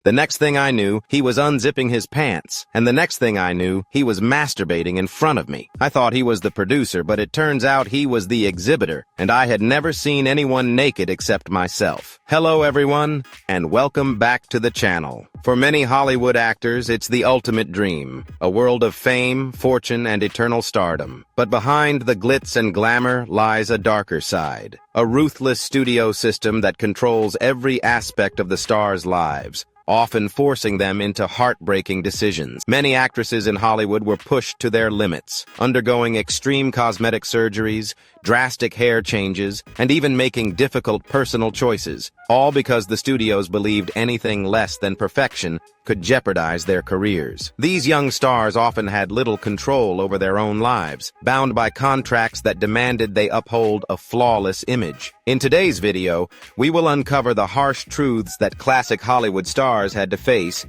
The next thing I knew, he was unzipping his pants, and the next thing I knew, he was masturbating in front of me. I thought he was the producer, but it turns out he was the exhibitor, and I had never seen anyone naked except myself. Hello everyone, and welcome back to the channel. For many Hollywood actors, it's the ultimate dream, a world of fame, fortune, and eternal stardom. But behind the glitz and glamour lies a darker side, a ruthless studio system that controls every aspect of the stars' lives, often forcing them into heartbreaking decisions. Many actresses in Hollywood were pushed to their limits, undergoing extreme cosmetic surgeries, drastic hair changes, and even making difficult personal choices, all because the studios believed anything less than perfection could jeopardize their careers. These young stars often had little control over their own lives, bound by contracts that demanded they uphold a flawless image. In today's video, we will uncover the harsh truths that classic Hollywood stars had to face.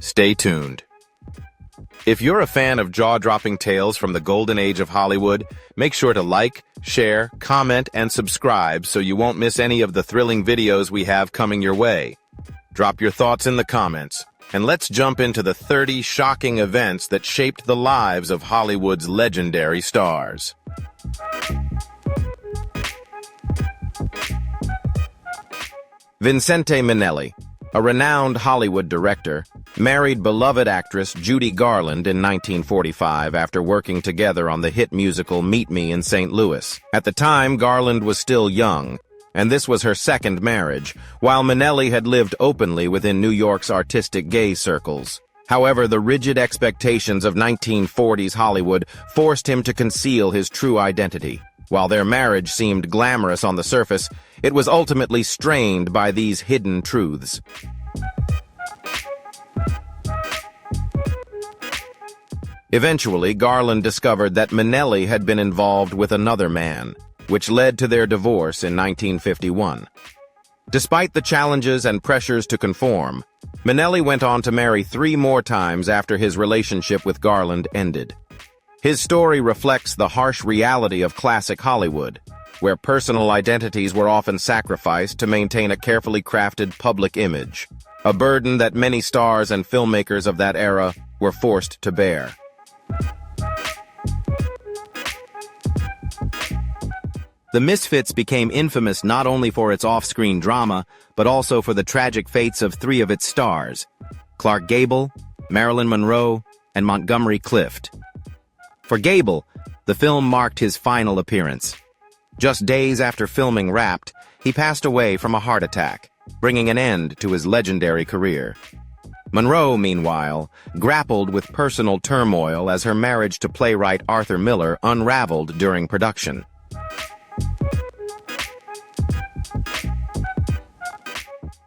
Stay tuned. If you're a fan of jaw-dropping tales from the golden age of Hollywood, make sure to like, share, comment, and subscribe so you won't miss any of the thrilling videos we have coming your way. Drop your thoughts in the comments, and let's jump into the 30 shocking events that shaped the lives of Hollywood's legendary stars. Vincente Minnelli, a renowned Hollywood director, married beloved actress Judy Garland in 1945 after working together on the hit musical Meet Me in St. Louis. At the time, Garland was still young, and this was her second marriage, while Minnelli had lived openly within New York's artistic gay circles. However, the rigid expectations of 1940s Hollywood forced him to conceal his true identity. While their marriage seemed glamorous on the surface, it was ultimately strained by these hidden truths. Eventually, Garland discovered that Minnelli had been involved with another man, which led to their divorce in 1951. Despite the challenges and pressures to conform, Minnelli went on to marry 3 more times after his relationship with Garland ended. His story reflects the harsh reality of classic Hollywood, where personal identities were often sacrificed to maintain a carefully crafted public image, a burden that many stars and filmmakers of that era were forced to bear. The Misfits became infamous not only for its off-screen drama, but also for the tragic fates of 3 of its stars, Clark Gable, Marilyn Monroe, and Montgomery Clift. For Gable, the film marked his final appearance. Just days after filming wrapped, he passed away from a heart attack, bringing an end to his legendary career. Monroe, meanwhile, grappled with personal turmoil as her marriage to playwright Arthur Miller unraveled during production.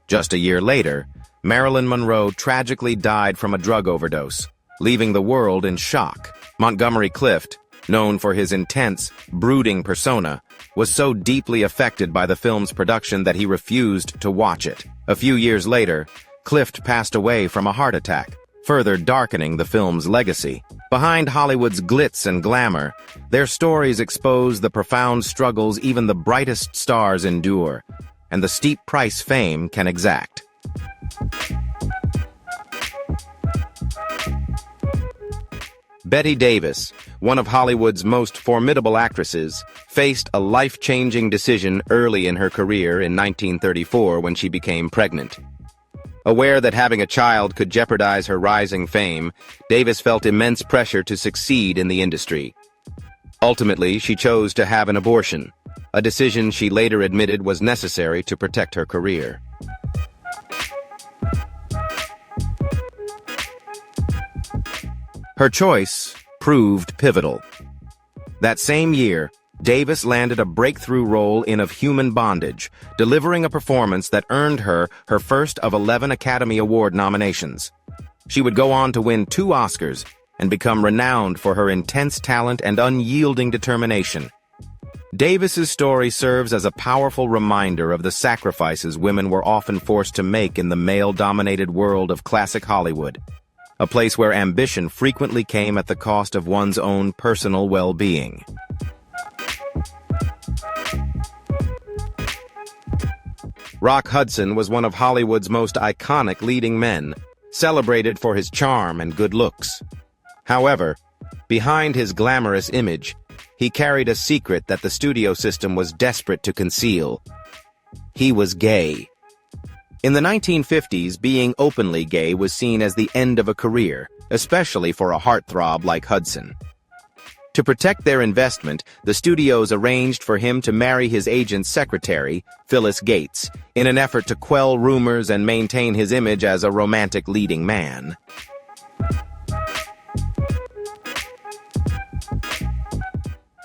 Just a year later, Marilyn Monroe tragically died from a drug overdose, leaving the world in shock. Montgomery Clift, known for his intense, brooding persona, was so deeply affected by the film's production that he refused to watch it. A few years later, Clift passed away from a heart attack, further darkening the film's legacy. Behind Hollywood's glitz and glamour, their stories expose the profound struggles even the brightest stars endure, and the steep price fame can exact. Bette Davis, one of Hollywood's most formidable actresses, faced a life-changing decision early in her career in 1934 when she became pregnant. Aware that having a child could jeopardize her rising fame, Davis felt immense pressure to succeed in the industry. Ultimately, she chose to have an abortion, a decision she later admitted was necessary to protect her career. Her choice proved pivotal. That same year, Davis landed a breakthrough role in Of Human Bondage, delivering a performance that earned her her first of 11 Academy Award nominations. She would go on to win 2 Oscars and become renowned for her intense talent and unyielding determination. Davis's story serves as a powerful reminder of the sacrifices women were often forced to make in the male-dominated world of classic Hollywood, a place where ambition frequently came at the cost of one's own personal well-being. Rock Hudson was one of Hollywood's most iconic leading men, celebrated for his charm and good looks. However, behind his glamorous image, he carried a secret that the studio system was desperate to conceal. He was gay. In the 1950s, being openly gay was seen as the end of a career, especially for a heartthrob like Hudson. To protect their investment, the studios arranged for him to marry his agent's secretary, Phyllis Gates, in an effort to quell rumors and maintain his image as a romantic leading man.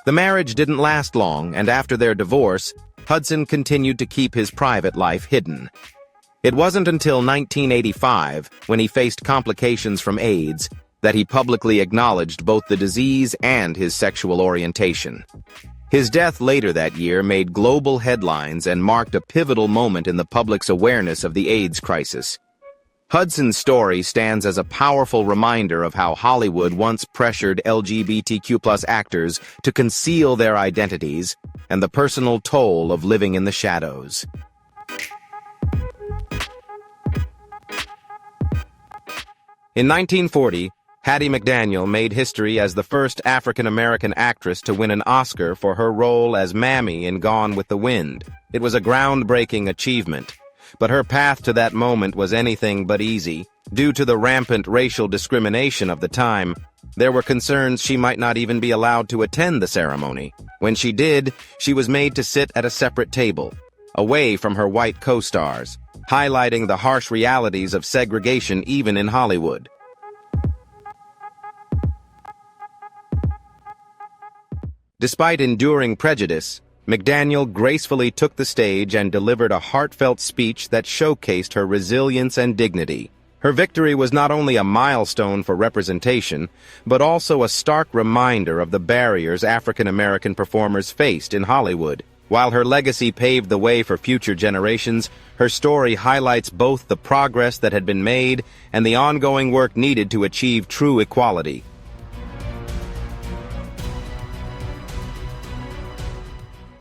The marriage didn't last long, and after their divorce, Hudson continued to keep his private life hidden. It wasn't until 1985, when he faced complications from AIDS, that he publicly acknowledged both the disease and his sexual orientation. His death later that year made global headlines and marked a pivotal moment in the public's awareness of the AIDS crisis. Hudson's story stands as a powerful reminder of how Hollywood once pressured LGBTQ+ actors to conceal their identities and the personal toll of living in the shadows. In 1940, Hattie McDaniel made history as the first African-American actress to win an Oscar for her role as Mammy in Gone with the Wind. It was a groundbreaking achievement, but her path to that moment was anything but easy. Due to the rampant racial discrimination of the time, there were concerns she might not even be allowed to attend the ceremony. When she did, she was made to sit at a separate table, away from her white co-stars, highlighting the harsh realities of segregation even in Hollywood. Despite enduring prejudice, McDaniel gracefully took the stage and delivered a heartfelt speech that showcased her resilience and dignity. Her victory was not only a milestone for representation, but also a stark reminder of the barriers African-American performers faced in Hollywood. While her legacy paved the way for future generations, her story highlights both the progress that had been made and the ongoing work needed to achieve true equality.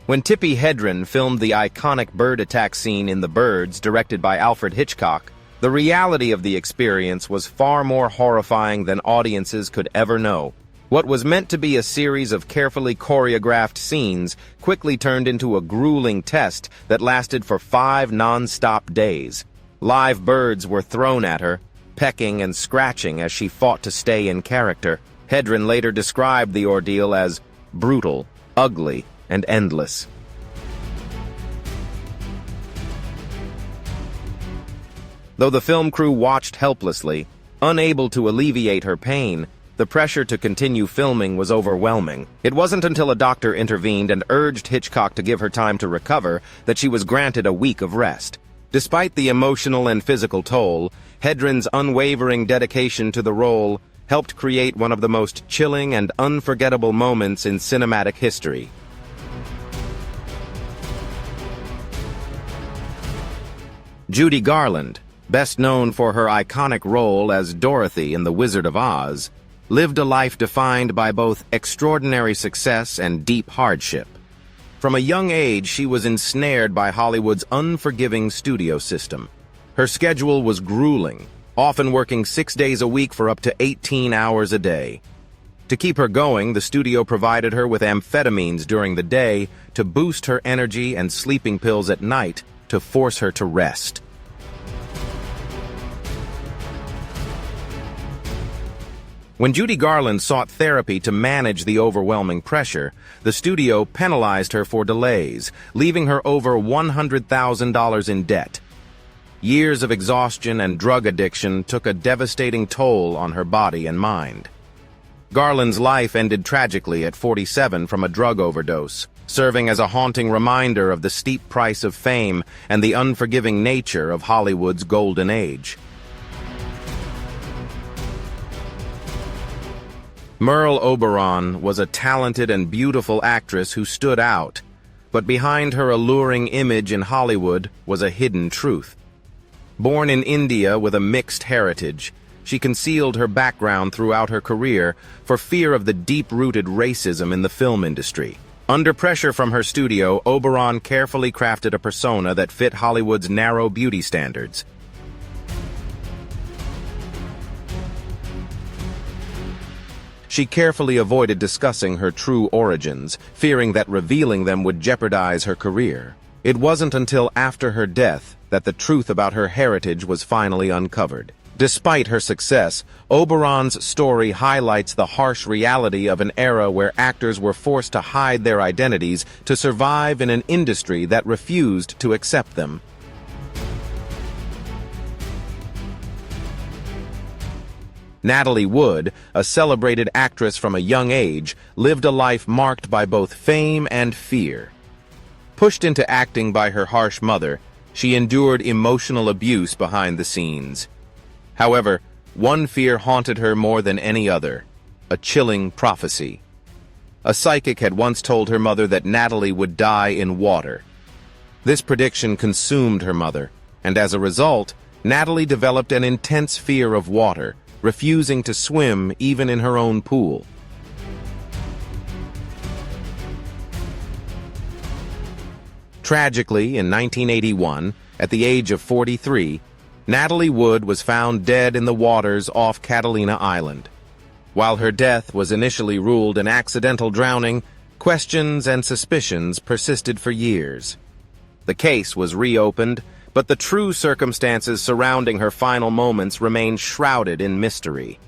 When Tippi Hedren filmed the iconic bird attack scene in The Birds, directed by Alfred Hitchcock, the reality of the experience was far more horrifying than audiences could ever know. What was meant to be a series of carefully choreographed scenes quickly turned into a grueling test that lasted for 5 non-stop days. Live birds were thrown at her, pecking and scratching as she fought to stay in character. Hedren later described the ordeal as brutal, ugly, and endless. Though the film crew watched helplessly, unable to alleviate her pain, the pressure to continue filming was overwhelming. It wasn't until a doctor intervened and urged Hitchcock to give her time to recover that she was granted a week of rest. Despite the emotional and physical toll, Hedren's unwavering dedication to the role helped create one of the most chilling and unforgettable moments in cinematic history. Judy Garland, best known for her iconic role as Dorothy in The Wizard of Oz, lived a life defined by both extraordinary success and deep hardship. From a young age, she was ensnared by Hollywood's unforgiving studio system. Her schedule was grueling, often working 6 days a week for up to 18 hours a day. To keep her going, the studio provided her with amphetamines during the day to boost her energy and sleeping pills at night to force her to rest. When Judy Garland sought therapy to manage the overwhelming pressure, the studio penalized her for delays, leaving her over $100,000 in debt. Years of exhaustion and drug addiction took a devastating toll on her body and mind. Garland's life ended tragically at 47 from a drug overdose, serving as a haunting reminder of the steep price of fame and the unforgiving nature of Hollywood's golden age. Merle Oberon was a talented and beautiful actress who stood out, but behind her alluring image in Hollywood was a hidden truth. Born in India with a mixed heritage, she concealed her background throughout her career for fear of the deep-rooted racism in the film industry. Under pressure from her studio, Oberon carefully crafted a persona that fit Hollywood's narrow beauty standards. She carefully avoided discussing her true origins, fearing that revealing them would jeopardize her career. It wasn't until after her death that the truth about her heritage was finally uncovered. Despite her success, Oberon's story highlights the harsh reality of an era where actors were forced to hide their identities to survive in an industry that refused to accept them. Natalie Wood, a celebrated actress from a young age, lived a life marked by both fame and fear. Pushed into acting by her harsh mother, she endured emotional abuse behind the scenes. However, one fear haunted her more than any other: a chilling prophecy. A psychic had once told her mother that Natalie would die in water. This prediction consumed her mother, and as a result, Natalie developed an intense fear of water, refusing to swim even in her own pool. Tragically, in 1981, at the age of 43, Natalie Wood was found dead in the waters off Catalina Island. While her death was initially ruled an accidental drowning, questions and suspicions persisted for years. The case was reopened, but the true circumstances surrounding her final moments remain shrouded in mystery.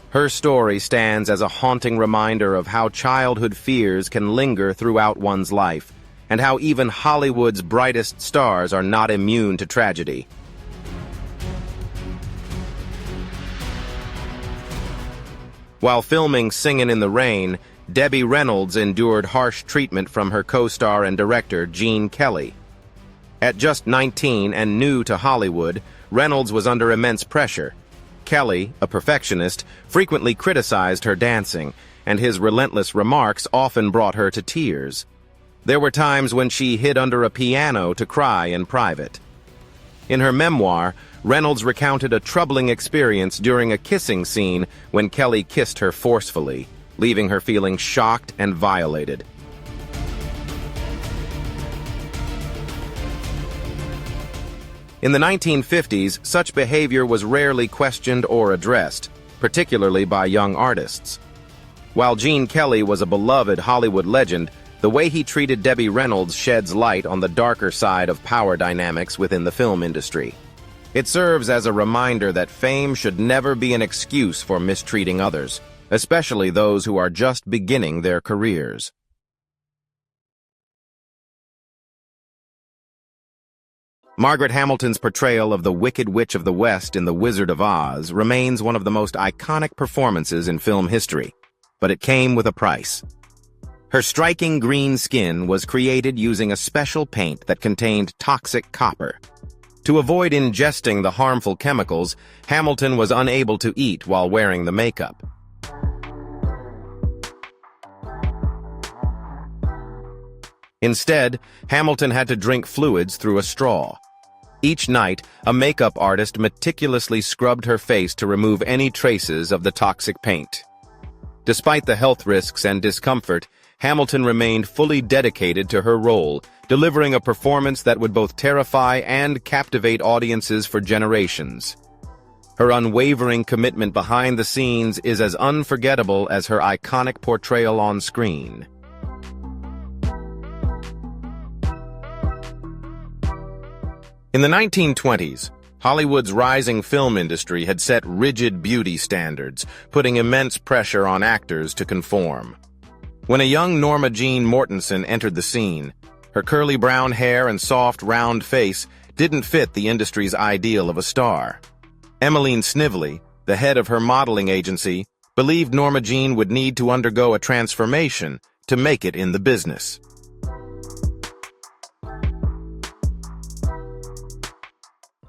Her story stands as a haunting reminder of how childhood fears can linger throughout one's life, and how even Hollywood's brightest stars are not immune to tragedy. While filming Singin' in the Rain, Debbie Reynolds endured harsh treatment from her co-star and director, Gene Kelly. At just 19 and new to Hollywood, Reynolds was under immense pressure. Kelly, a perfectionist, frequently criticized her dancing, and his relentless remarks often brought her to tears. There were times when she hid under a piano to cry in private. In her memoir, Reynolds recounted a troubling experience during a kissing scene when Kelly kissed her forcefully, leaving her feeling shocked and violated. In the 1950s, such behavior was rarely questioned or addressed, particularly by young artists. While Gene Kelly was a beloved Hollywood legend, the way he treated Debbie Reynolds sheds light on the darker side of power dynamics within the film industry. It serves as a reminder that fame should never be an excuse for mistreating others, especially those who are just beginning their careers. Margaret Hamilton's portrayal of the Wicked Witch of the West in The Wizard of Oz remains one of the most iconic performances in film history, but it came with a price. Her striking green skin was created using a special paint that contained toxic copper. To avoid ingesting the harmful chemicals, Hamilton was unable to eat while wearing the makeup. Instead, Hamilton had to drink fluids through a straw. Each night, a makeup artist meticulously scrubbed her face to remove any traces of the toxic paint. Despite the health risks and discomfort, Hamilton remained fully dedicated to her role, delivering a performance that would both terrify and captivate audiences for generations. Her unwavering commitment behind the scenes is as unforgettable as her iconic portrayal on screen. In the 1920s, Hollywood's rising film industry had set rigid beauty standards, putting immense pressure on actors to conform. When a young Norma Jean Mortensen entered the scene, her curly brown hair and soft, round face didn't fit the industry's ideal of a star. Emmeline Snively, the head of her modeling agency, believed Norma Jean would need to undergo a transformation to make it in the business.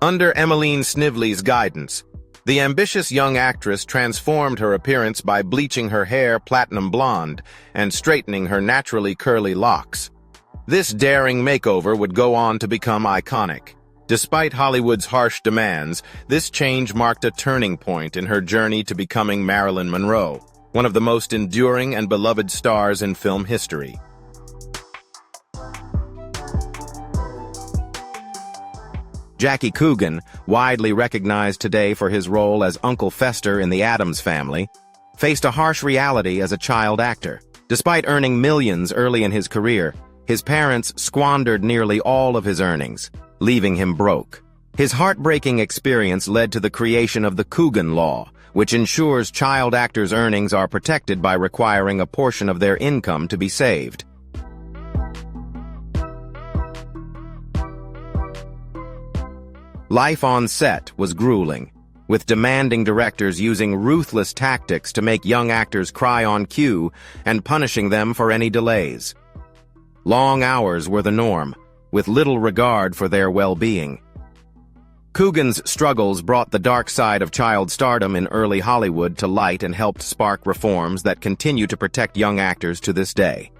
Under Emmeline Snively's guidance, the ambitious young actress transformed her appearance by bleaching her hair platinum blonde and straightening her naturally curly locks. This daring makeover would go on to become iconic. Despite Hollywood's harsh demands, this change marked a turning point in her journey to becoming Marilyn Monroe, one of the most enduring and beloved stars in film history. Jackie Coogan, widely recognized today for his role as Uncle Fester in The Addams Family, faced a harsh reality as a child actor. Despite earning millions early in his career, his parents squandered nearly all of his earnings, leaving him broke. His heartbreaking experience led to the creation of the Coogan Law, which ensures child actors' earnings are protected by requiring a portion of their income to be saved. Life on set was grueling, with demanding directors using ruthless tactics to make young actors cry on cue and punishing them for any delays. Long hours were the norm, with little regard for their well-being. Coogan's struggles brought the dark side of child stardom in early Hollywood to light and helped spark reforms that continue to protect young actors to this day.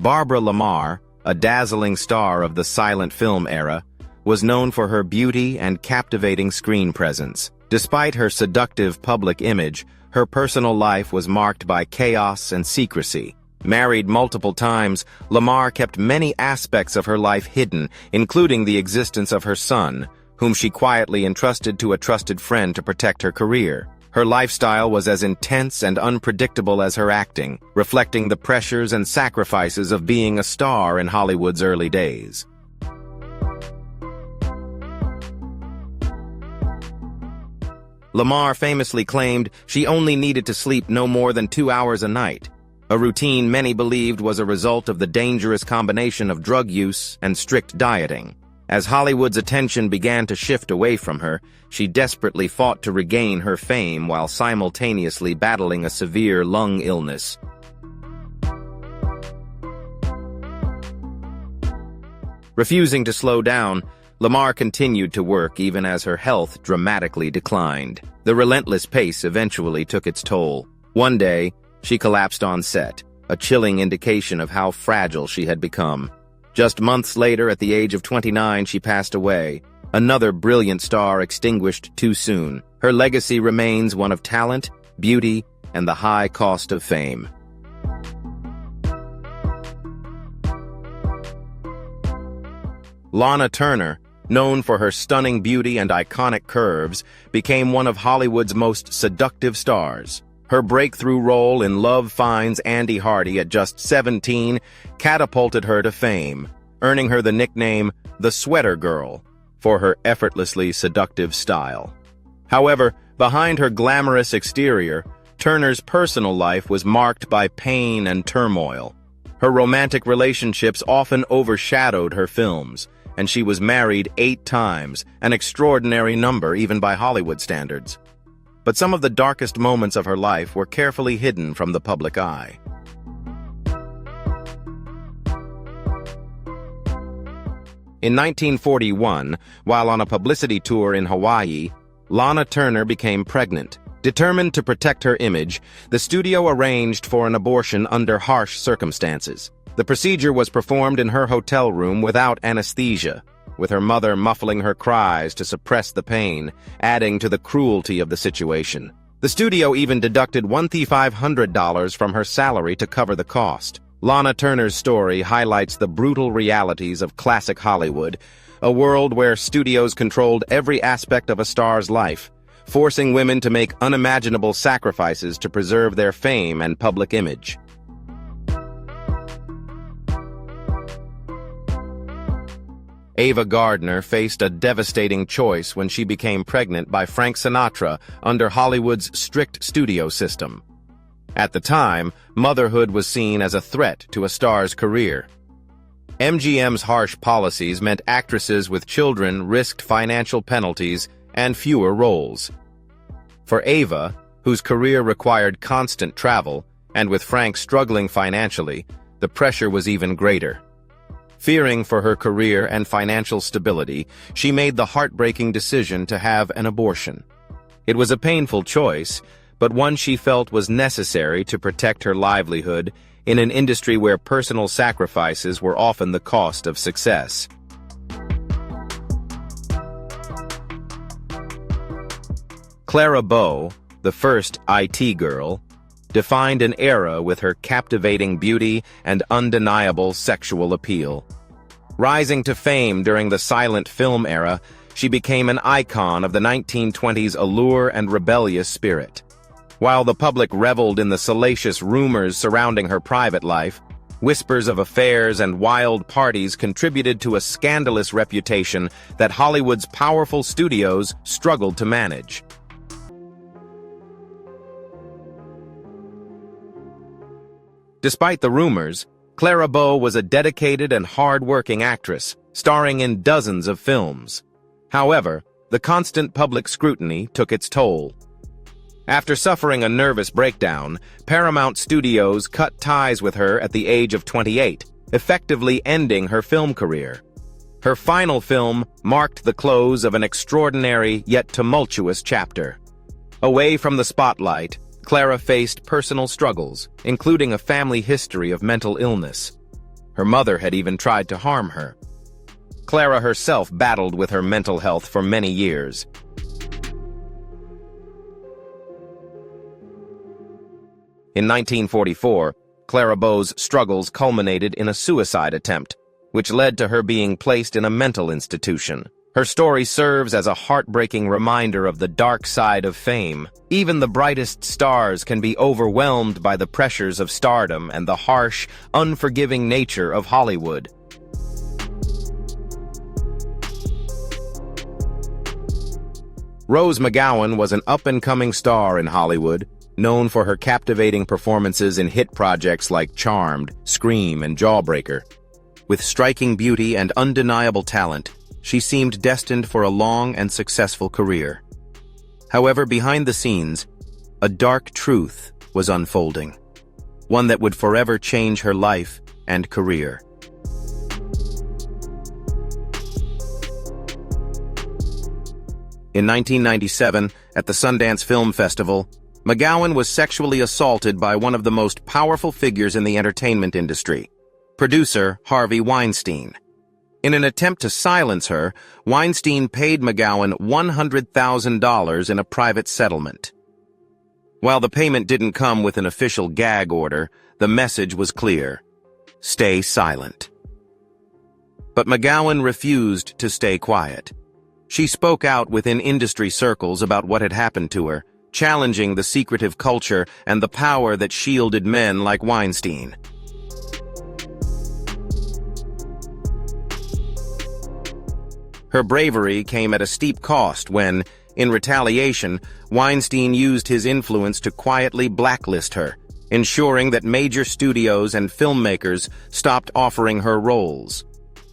Barbara Lamar, a dazzling star of the silent film era, was known for her beauty and captivating screen presence. Despite her seductive public image, her personal life was marked by chaos and secrecy. Married multiple times, Lamar kept many aspects of her life hidden, including the existence of her son, whom she quietly entrusted to a trusted friend to protect her career. Her lifestyle was as intense and unpredictable as her acting, reflecting the pressures and sacrifices of being a star in Hollywood's early days. Lamar famously claimed she only needed to sleep no more than 2 hours a night, a routine many believed was a result of the dangerous combination of drug use and strict dieting. As Hollywood's attention began to shift away from her, she desperately fought to regain her fame while simultaneously battling a severe lung illness. Refusing to slow down, Lamar continued to work even as her health dramatically declined. The relentless pace eventually took its toll. One day, she collapsed on set, a chilling indication of how fragile she had become. Just months later, at the age of 29, she passed away. Another brilliant star extinguished too soon. Her legacy remains one of talent, beauty, and the high cost of fame. Lana Turner, known for her stunning beauty and iconic curves, became one of Hollywood's most seductive stars. Her breakthrough role in Love Finds Andy Hardy at just 17 catapulted her to fame, earning her the nickname the Sweater Girl for her effortlessly seductive style. However, behind her glamorous exterior, Turner's personal life was marked by pain and turmoil. Her romantic relationships often overshadowed her films, and she was married 8 times, an extraordinary number even by Hollywood standards. But some of the darkest moments of her life were carefully hidden from the public eye. In 1941, while on a publicity tour in Hawaii, Lana Turner became pregnant. Determined to protect her image, the studio arranged for an abortion under harsh circumstances. The procedure was performed in her hotel room without anesthesia, with her mother muffling her cries to suppress the pain, adding to the cruelty of the situation. The studio even deducted $1,500 from her salary to cover the cost. Lana Turner's story highlights the brutal realities of classic Hollywood, a world where studios controlled every aspect of a star's life, forcing women to make unimaginable sacrifices to preserve their fame and public image. Ava Gardner faced a devastating choice when she became pregnant by Frank Sinatra under Hollywood's strict studio system. At the time, motherhood was seen as a threat to a star's career. MGM's harsh policies meant actresses with children risked financial penalties and fewer roles. For Ava, whose career required constant travel, and with Frank struggling financially, the pressure was even greater. Fearing for her career and financial stability, she made the heartbreaking decision to have an abortion. It was a painful choice, but one she felt was necessary to protect her livelihood in an industry where personal sacrifices were often the cost of success. Clara Bow, the first IT girl, defined an era with her captivating beauty and undeniable sexual appeal. Rising to fame during the silent film era, she became an icon of the 1920s allure and rebellious spirit. While the public reveled in the salacious rumors surrounding her private life, whispers of affairs and wild parties contributed to a scandalous reputation that Hollywood's powerful studios struggled to manage. Despite the rumors, Clara Bow was a dedicated and hard-working actress, starring in dozens of films. However, the constant public scrutiny took its toll. After suffering a nervous breakdown, Paramount Studios cut ties with her at the age of 28, effectively ending her film career. Her final film marked the close of an extraordinary yet tumultuous chapter. Away from the spotlight, Clara faced personal struggles, including a family history of mental illness. Her mother had even tried to harm her. Clara herself battled with her mental health for many years. In 1944, Clara Bow's struggles culminated in a suicide attempt, which led to her being placed in a mental institution. Her story serves as a heartbreaking reminder of the dark side of fame. Even the brightest stars can be overwhelmed by the pressures of stardom and the harsh, unforgiving nature of Hollywood. Rose McGowan was an up-and-coming star in Hollywood, known for her captivating performances in hit projects like Charmed, Scream, and Jawbreaker. With striking beauty and undeniable talent, she seemed destined for a long and successful career. However, behind the scenes, a dark truth was unfolding, one that would forever change her life and career. In 1997, at the Sundance Film Festival, McGowan was sexually assaulted by one of the most powerful figures in the entertainment industry, producer Harvey Weinstein. In an attempt to silence her, Weinstein paid McGowan $100,000 in a private settlement. While the payment didn't come with an official gag order, the message was clear: stay silent. But McGowan refused to stay quiet. She spoke out within industry circles about what had happened to her, challenging the secretive culture and the power that shielded men like Weinstein. Her bravery came at a steep cost when, in retaliation, Weinstein used his influence to quietly blacklist her, ensuring that major studios and filmmakers stopped offering her roles.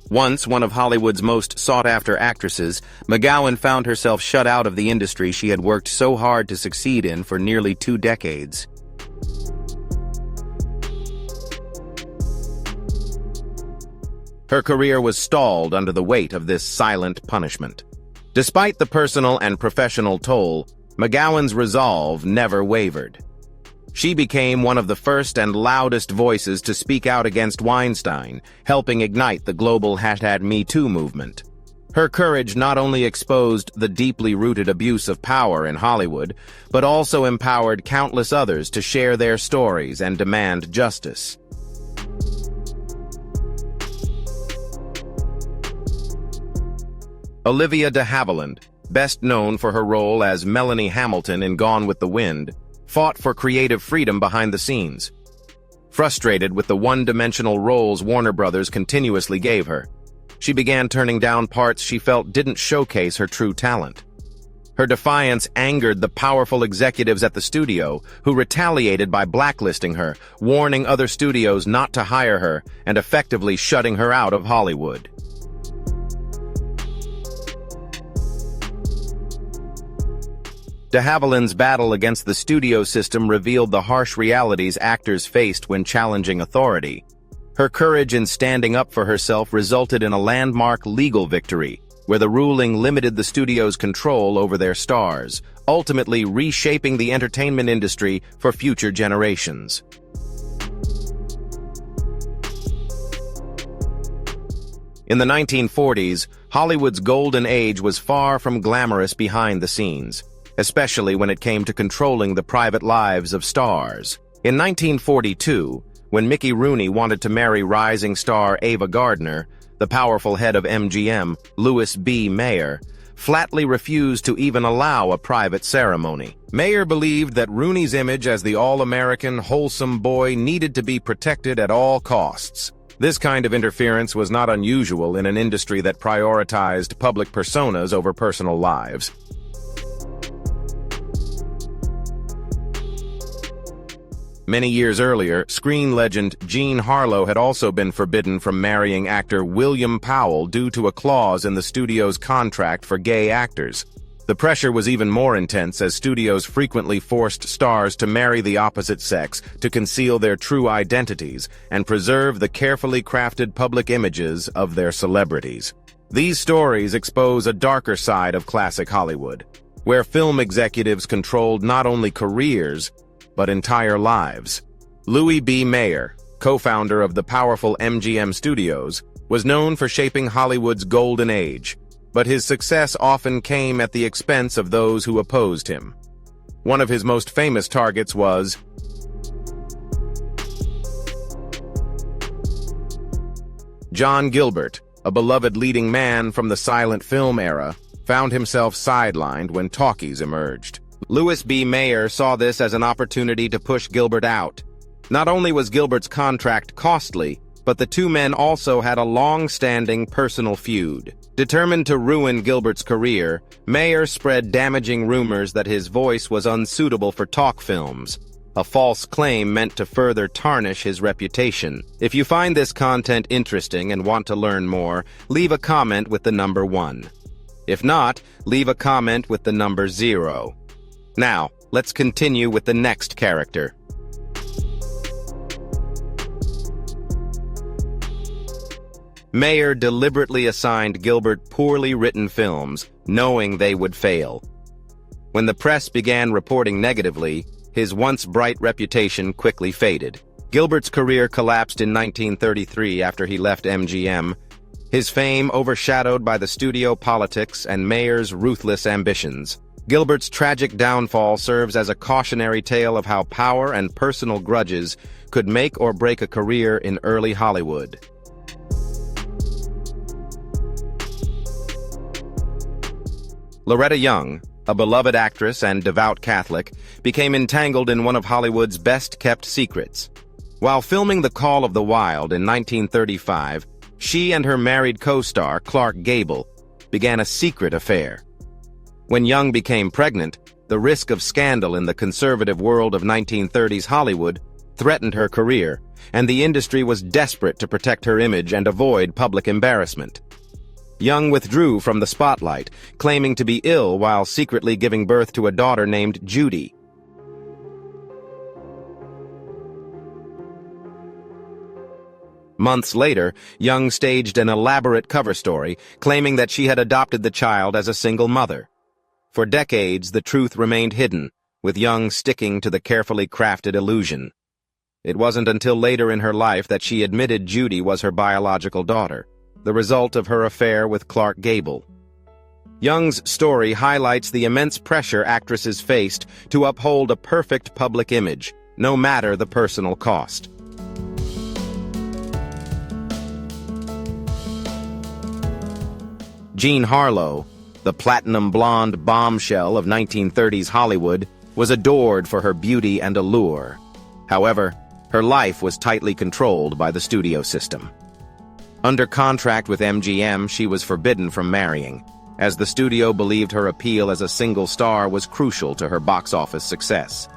Once one of Hollywood's most sought-after actresses, McGowan found herself shut out of the industry she had worked so hard to succeed in for nearly 2 decades. Her career was stalled under the weight of this silent punishment. Despite the personal and professional toll, McGowan's resolve never wavered. She became one of the first and loudest voices to speak out against Weinstein, helping ignite the global #MeToo movement. Her courage not only exposed the deeply rooted abuse of power in Hollywood, but also empowered countless others to share their stories and demand justice. Olivia de Havilland, best known for her role as Melanie Hamilton in Gone with the Wind, fought for creative freedom behind the scenes. Frustrated with the one-dimensional roles Warner Brothers continuously gave her, she began turning down parts she felt didn't showcase her true talent. Her defiance angered the powerful executives at the studio, who retaliated by blacklisting her, warning other studios not to hire her, and effectively shutting her out of Hollywood. De Havilland's battle against the studio system revealed the harsh realities actors faced when challenging authority. Her courage in standing up for herself resulted in a landmark legal victory, where the ruling limited the studio's control over their stars, ultimately reshaping the entertainment industry for future generations. In the 1940s, Hollywood's golden age was far from glamorous behind the scenes, especially when it came to controlling the private lives of stars. In 1942, when Mickey Rooney wanted to marry rising star Ava Gardner, the powerful head of MGM, Louis B. Mayer, flatly refused to even allow a private ceremony. Mayer believed that Rooney's image as the all-American, wholesome boy needed to be protected at all costs. This kind of interference was not unusual in an industry that prioritized public personas over personal lives. Many years earlier, screen legend Jean Harlow had also been forbidden from marrying actor William Powell due to a clause in the studio's contract for gay actors. The pressure was even more intense as studios frequently forced stars to marry the opposite sex to conceal their true identities and preserve the carefully crafted public images of their celebrities. These stories expose a darker side of classic Hollywood, where film executives controlled not only careers, but entire lives. Louis B. Mayer, co-founder of the powerful MGM Studios, was known for shaping Hollywood's golden age, but his success often came at the expense of those who opposed him. One of his most famous targets was John Gilbert, a beloved leading man from the silent film era, found himself sidelined when talkies emerged. Louis B. Mayer saw this as an opportunity to push Gilbert out. Not only was Gilbert's contract costly, but the two men also had a long-standing personal feud. Determined to ruin Gilbert's career, Mayer spread damaging rumors that his voice was unsuitable for talk films, a false claim meant to further tarnish his reputation. If you find this content interesting and want to learn more, leave a comment with the number 1. If not, leave a comment with the number 0. Now, let's continue with the next character. Mayer deliberately assigned Gilbert poorly written films, knowing they would fail. When the press began reporting negatively, his once bright reputation quickly faded. Gilbert's career collapsed in 1933 after he left MGM, his fame overshadowed by the studio politics and Mayer's ruthless ambitions. Gilbert's tragic downfall serves as a cautionary tale of how power and personal grudges could make or break a career in early Hollywood. Loretta Young, a beloved actress and devout Catholic, became entangled in one of Hollywood's best-kept secrets. While filming The Call of the Wild in 1935, she and her married co-star, Clark Gable, began a secret affair. When Young became pregnant, the risk of scandal in the conservative world of 1930s Hollywood threatened her career, and the industry was desperate to protect her image and avoid public embarrassment. Young withdrew from the spotlight, claiming to be ill while secretly giving birth to a daughter named Judy. Months later, Young staged an elaborate cover story, claiming that she had adopted the child as a single mother. For decades, the truth remained hidden, with Young sticking to the carefully crafted illusion. It wasn't until later in her life that she admitted Judy was her biological daughter, the result of her affair with Clark Gable. Young's story highlights the immense pressure actresses faced to uphold a perfect public image, no matter the personal cost. Jean Harlow, the platinum blonde bombshell of 1930s Hollywood, was adored for her beauty and allure. However, her life was tightly controlled by the studio system. Under contract with MGM, she was forbidden from marrying, as the studio believed her appeal as a single star was crucial to her box office success.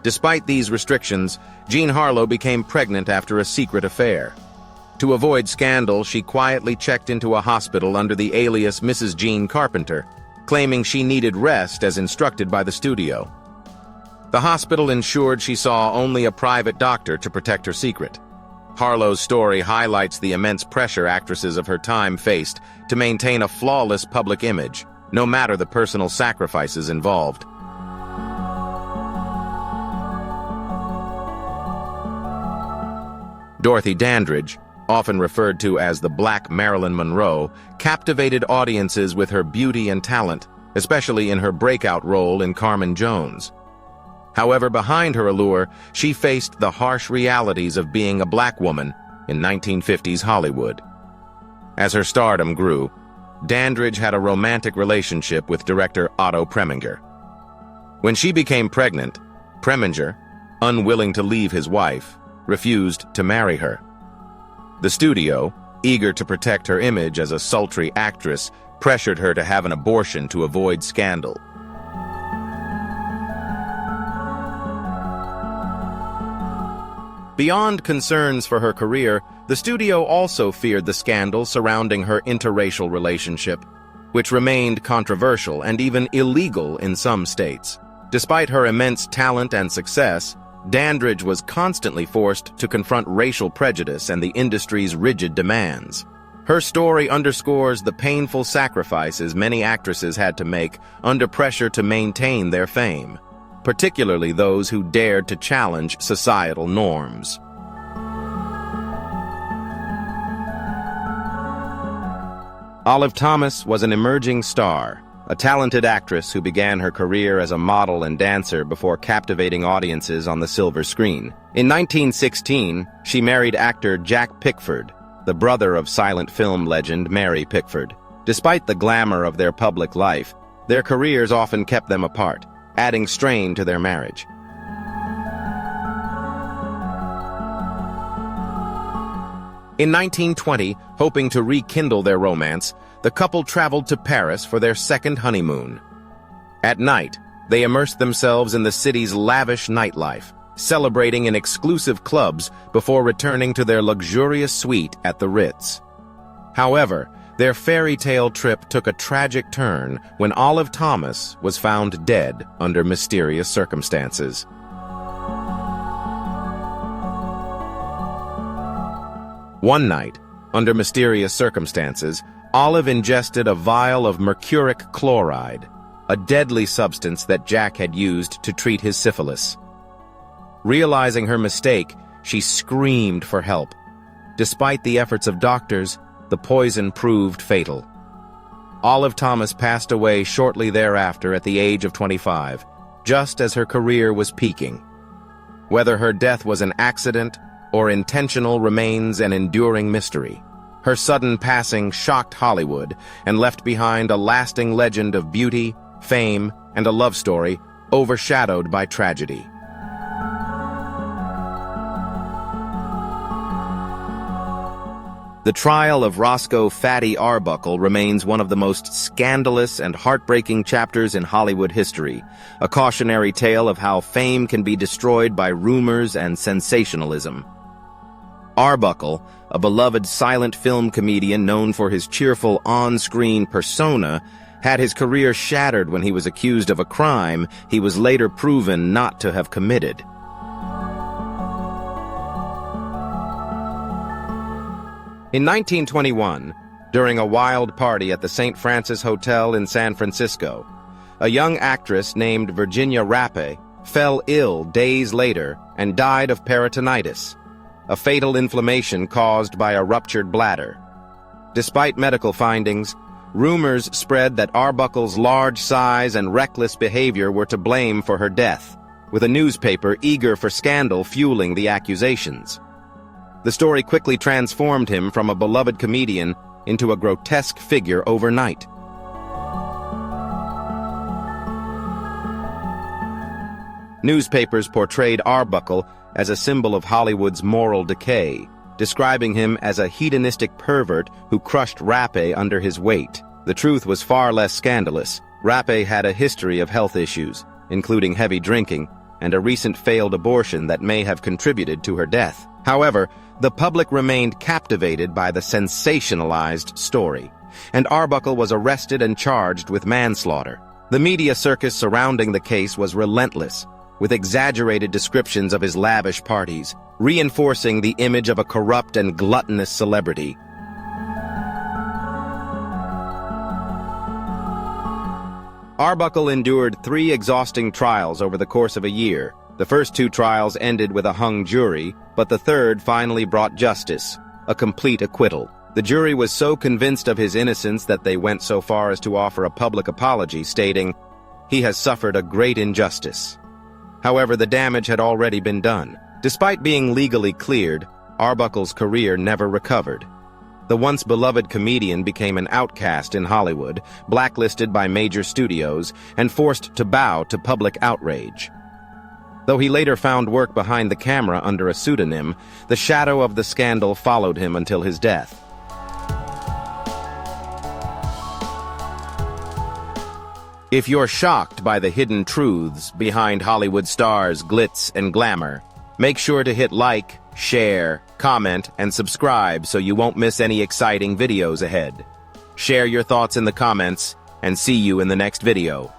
Despite these restrictions, Jean Harlow became pregnant after a secret affair. To avoid scandal, she quietly checked into a hospital under the alias Mrs. Jean Carpenter, claiming she needed rest as instructed by the studio. The hospital ensured she saw only a private doctor to protect her secret. Harlow's story highlights the immense pressure actresses of her time faced to maintain a flawless public image, no matter the personal sacrifices involved. Dorothy Dandridge, often referred to as the Black Marilyn Monroe, captivated audiences with her beauty and talent, especially in her breakout role in Carmen Jones. However, behind her allure, she faced the harsh realities of being a black woman in 1950s Hollywood. As her stardom grew, Dandridge had a romantic relationship with director Otto Preminger. When she became pregnant, Preminger, unwilling to leave his wife, refused to marry her. The studio, eager to protect her image as a sultry actress, pressured her to have an abortion to avoid scandal. Beyond concerns for her career, the studio also feared the scandal surrounding her interracial relationship, which remained controversial and even illegal in some states. Despite her immense talent and success, Dandridge was constantly forced to confront racial prejudice and the industry's rigid demands. Her story underscores the painful sacrifices many actresses had to make under pressure to maintain their fame, particularly those who dared to challenge societal norms. Olive Thomas was an emerging star, a talented actress who began her career as a model and dancer before captivating audiences on the silver screen. In 1916, she married actor Jack Pickford, the brother of silent film legend Mary Pickford. Despite the glamour of their public life, their careers often kept them apart, adding strain to their marriage. In 1920, hoping to rekindle their romance, the couple traveled to Paris for their second honeymoon. At night, they immersed themselves in the city's lavish nightlife, celebrating in exclusive clubs before returning to their luxurious suite at the Ritz. However, their fairy tale trip took a tragic turn when Olive Thomas was found dead under mysterious circumstances. One night, under mysterious circumstances, Olive ingested a vial of mercuric chloride, a deadly substance that Jack had used to treat his syphilis. Realizing her mistake, she screamed for help. Despite the efforts of doctors, the poison proved fatal. Olive Thomas passed away shortly thereafter at the age of 25, just as her career was peaking. Whether her death was an accident or intentional remains an enduring mystery. Her sudden passing shocked Hollywood and left behind a lasting legend of beauty, fame, and a love story overshadowed by tragedy. The trial of Roscoe "Fatty" Arbuckle remains one of the most scandalous and heartbreaking chapters in Hollywood history, a cautionary tale of how fame can be destroyed by rumors and sensationalism. Arbuckle, a beloved silent film comedian known for his cheerful on-screen persona, had his career shattered when he was accused of a crime he was later proven not to have committed. In 1921, during a wild party at the St. Francis Hotel in San Francisco, a young actress named Virginia Rappe fell ill days later and died of peritonitis, a fatal inflammation caused by a ruptured bladder. Despite medical findings, rumors spread that Arbuckle's large size and reckless behavior were to blame for her death, with a newspaper eager for scandal fueling the accusations. The story quickly transformed him from a beloved comedian into a grotesque figure overnight. Newspapers portrayed Arbuckle as a symbol of Hollywood's moral decay, describing him as a hedonistic pervert who crushed Rappe under his weight. The truth was far less scandalous. Rappe had a history of health issues, including heavy drinking and a recent failed abortion that may have contributed to her death. However, the public remained captivated by the sensationalized story, and Arbuckle was arrested and charged with manslaughter. The media circus surrounding the case was relentless, with exaggerated descriptions of his lavish parties, reinforcing the image of a corrupt and gluttonous celebrity. Arbuckle endured 3 exhausting trials over the course of a year. The first 2 trials ended with a hung jury, but the third finally brought justice, a complete acquittal. The jury was so convinced of his innocence that they went so far as to offer a public apology, stating, "He has suffered a great injustice." However, the damage had already been done. Despite being legally cleared, Arbuckle's career never recovered. The once beloved comedian became an outcast in Hollywood, blacklisted by major studios, and forced to bow to public outrage. Though he later found work behind the camera under a pseudonym, the shadow of the scandal followed him until his death. If you're shocked by the hidden truths behind Hollywood stars' glitz and glamour, make sure to hit like, share, comment, and subscribe so you won't miss any exciting videos ahead. Share your thoughts in the comments, and see you in the next video.